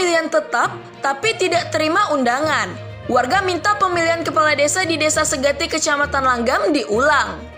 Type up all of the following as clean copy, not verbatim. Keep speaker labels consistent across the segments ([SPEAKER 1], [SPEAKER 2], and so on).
[SPEAKER 1] pemilihan tetap tapi tidak terima undangan. Warga minta pemilihan kepala desa di Desa Segati, Kecamatan Langgam diulang.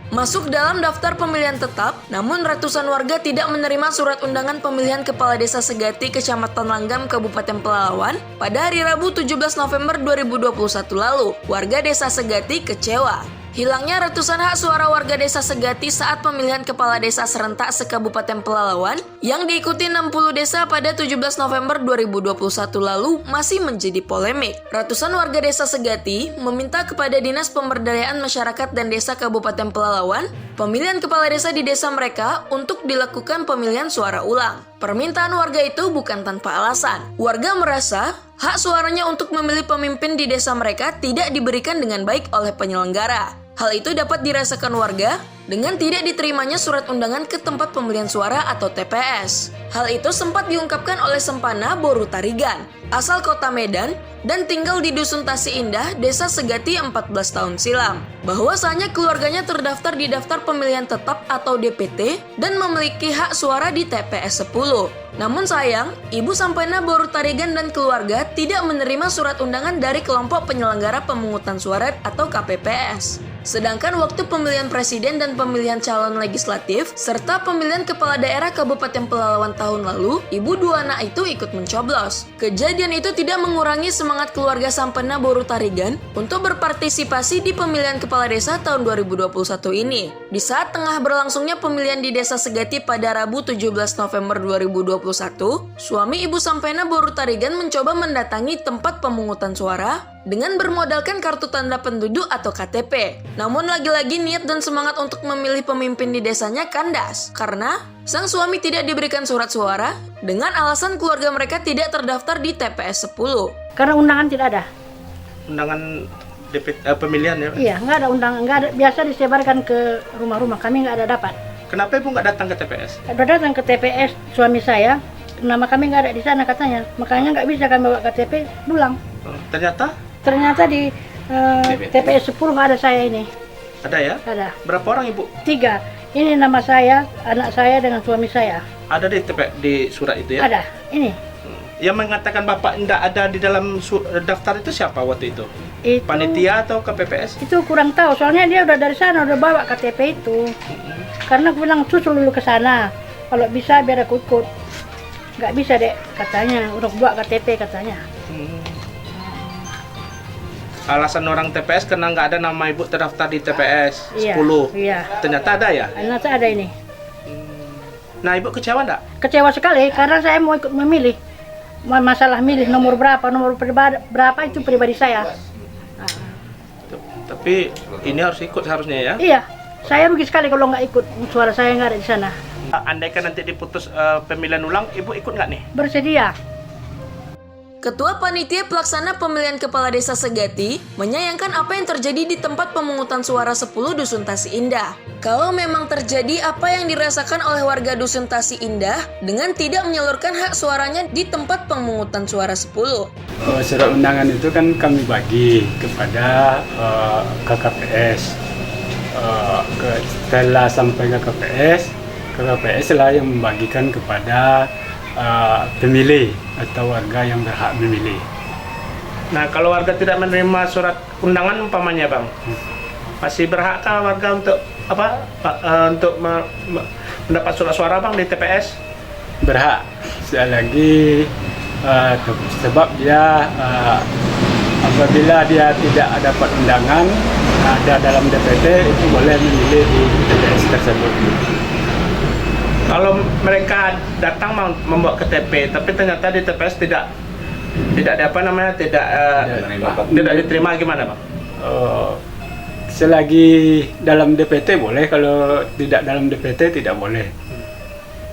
[SPEAKER 1] Masuk dalam daftar pemilihan tetap, namun ratusan warga tidak menerima surat undangan pemilihan Kepala Desa Segati, Kecamatan Langgam, Kabupaten Pelalawan pada hari Rabu 17 November 2021 lalu. Warga Desa Segati kecewa. Hilangnya ratusan hak suara warga Desa Segati saat pemilihan Kepala Desa serentak se-Kabupaten Pelalawan yang diikuti 60 desa pada 17 November 2021 lalu masih menjadi polemik. Ratusan warga Desa Segati meminta kepada Dinas Pemberdayaan Masyarakat dan Desa Kabupaten Pelalawan pemilihan kepala desa di desa mereka untuk dilakukan pemilihan suara ulang. Permintaan warga itu bukan tanpa alasan. Warga merasa hak suaranya untuk memilih pemimpin di desa mereka tidak diberikan dengan baik oleh penyelenggara. Hal itu dapat dirasakan warga dengan tidak diterimanya surat undangan ke tempat pemilihan suara atau TPS. Hal itu sempat diungkapkan oleh Sempana Boru Tarigan, asal kota Medan dan tinggal di Dusun Tasi Indah, Desa Segati 14 tahun silam. Bahwasanya keluarganya terdaftar di daftar pemilihan tetap atau DPT dan memiliki hak suara di TPS 10. Namun sayang, Ibu Sempana Boru Tarigan dan keluarga tidak menerima surat undangan dari kelompok penyelenggara pemungutan suara atau KPPS. Sedangkan waktu pemilihan presiden dan pemilihan calon legislatif, serta pemilihan kepala daerah Kabupaten Pelalawan tahun lalu, ibu dua anak itu ikut mencoblos. Kejadian itu tidak mengurangi semangat keluarga Sempana Boru Tarigan untuk berpartisipasi di pemilihan kepala desa tahun 2021 ini. Di saat tengah berlangsungnya pemilihan di Desa Segati pada Rabu 17 November 2021, suami ibu Sempana Boru Tarigan mencoba mendatangi tempat pemungutan suara dengan bermodalkan kartu tanda penduduk atau KTP. Namun lagi-lagi niat dan semangat untuk memilih pemimpin di desanya kandas karena sang suami tidak diberikan surat suara dengan alasan keluarga mereka tidak terdaftar di TPS 10.
[SPEAKER 2] Karena undangan tidak ada.
[SPEAKER 3] Undangan pemilihan ya?
[SPEAKER 2] Iya, nggak ada undangan, nggak ada. Biasa disebarkan ke rumah-rumah, kami nggak ada dapat.
[SPEAKER 3] Kenapa ibu nggak datang ke TPS?
[SPEAKER 2] Udah datang ke TPS suami saya, nama kami nggak ada di sana katanya, makanya nggak bisa kami bawa KTP pulang. Ternyata di TPS 10 nggak ada saya ini.
[SPEAKER 3] Ada ya?
[SPEAKER 2] Ada.
[SPEAKER 3] Berapa orang ibu?
[SPEAKER 2] 3. Ini nama saya, anak saya dengan suami saya.
[SPEAKER 3] Ada di surat itu ya?
[SPEAKER 2] Ada. Ini.
[SPEAKER 3] Yang mengatakan bapak tidak ada di dalam daftar itu siapa waktu itu? Panitia atau KPPS?
[SPEAKER 2] Itu kurang tahu, soalnya dia udah dari sana udah bawa KTP itu. Karena aku bilang susul dulu ke sana. Kalau bisa biar aku ikut. Nggak bisa dek katanya, udah buat KTP katanya.
[SPEAKER 3] Alasan orang TPS karena nggak ada nama ibu terdaftar di TPS 10.
[SPEAKER 2] Iya.
[SPEAKER 3] Ternyata ada ya?
[SPEAKER 2] Ternyata ada ini.
[SPEAKER 3] Nah ibu kecewa nggak?
[SPEAKER 2] Kecewa sekali karena saya mau ikut memilih. Masalah milih nomor berapa itu pribadi saya.
[SPEAKER 3] Tapi ini harus ikut seharusnya ya?
[SPEAKER 2] Iya. Saya rugi sekali kalau nggak ikut, suara saya nggak ada di sana.
[SPEAKER 3] Andaikan nanti diputus pemilihan ulang, ibu ikut nggak nih?
[SPEAKER 2] Bersedia.
[SPEAKER 1] Ketua Panitia Pelaksana Pemilihan Kepala Desa Segati menyayangkan apa yang terjadi di tempat pemungutan suara 10 Dusun Tasi Indah. Kalau memang terjadi apa yang dirasakan oleh warga Dusun Tasi Indah dengan tidak menyalurkan hak suaranya di tempat pemungutan suara 10.
[SPEAKER 4] Surat undangan itu kan kami bagi kepada KKPS. Setelah sampai ke KPS lah yang membagikan kepada pemilih atau warga yang berhak memilih.
[SPEAKER 3] Nah, kalau warga tidak menerima surat undangan umpamanya, Bang, masih berhakkah warga untuk apa? Untuk mendapat surat suara, Bang, di TPS?
[SPEAKER 4] Berhak. Sekali lagi sebab dia apabila dia tidak dapat undangan ada dalam DPT itu boleh memilih di TPS tersebut.
[SPEAKER 3] Kalau mereka datang membawa KTP, tapi ternyata di TPS tidak ada apa namanya, tidak diterima, gimana, Bang?
[SPEAKER 4] Selagi dalam DPT boleh, kalau tidak dalam DPT tidak boleh.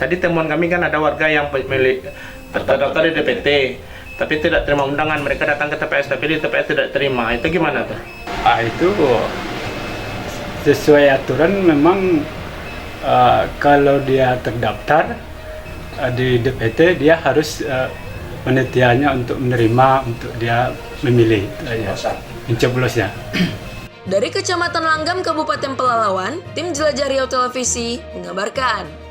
[SPEAKER 3] Tadi temuan kami kan ada warga yang terdaftar di DPT, tapi tidak terima undangan. Mereka datang ke TPS, tapi di TPS tidak terima. Itu gimana tuh?
[SPEAKER 4] Itu sesuai aturan memang. Kalau dia terdaftar di DPT, dia harus penelitiannya untuk menerima, untuk dia memilih, mencoblos ya.
[SPEAKER 1] Dari Kecamatan Langgam, Kabupaten Pelalawan, tim Jelajah Riau Televisi mengabarkan.